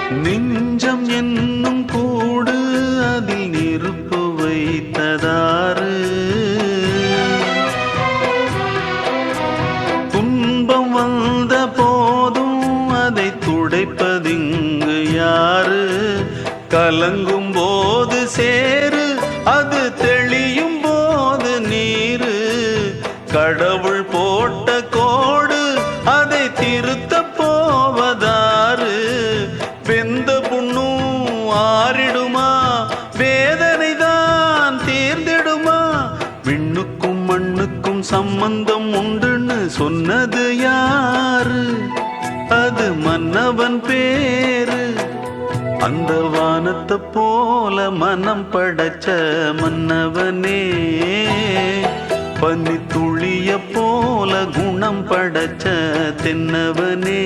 நெஞ்சம் என்னும் கூடு அதில் நெருப்பு வைத்ததாறு, துன்பம் வந்த போதும் அதை துடைப்பதிங்கு யாரு? கலங்கும் போது சேரு, அது தெளியும் போது நீரு. கடவுள் போட்ட கோடு அதை திருத்த போவதாறு? வெந்த புண்ணும் ஆறிடுமா? வேதனை தான் தீர்ந்திடுமா? விண்ணுக்கும் மண்ணுக்கும் சம்பந்தம் உண்டுன்னு சொன்னது யாரு? அது மன்னவன் பேரு. அந்த வானத்தை போல மனம் படைச்ச மன்னவனே, பனி துளிய போல குணம் படைச்ச தென்னவனே.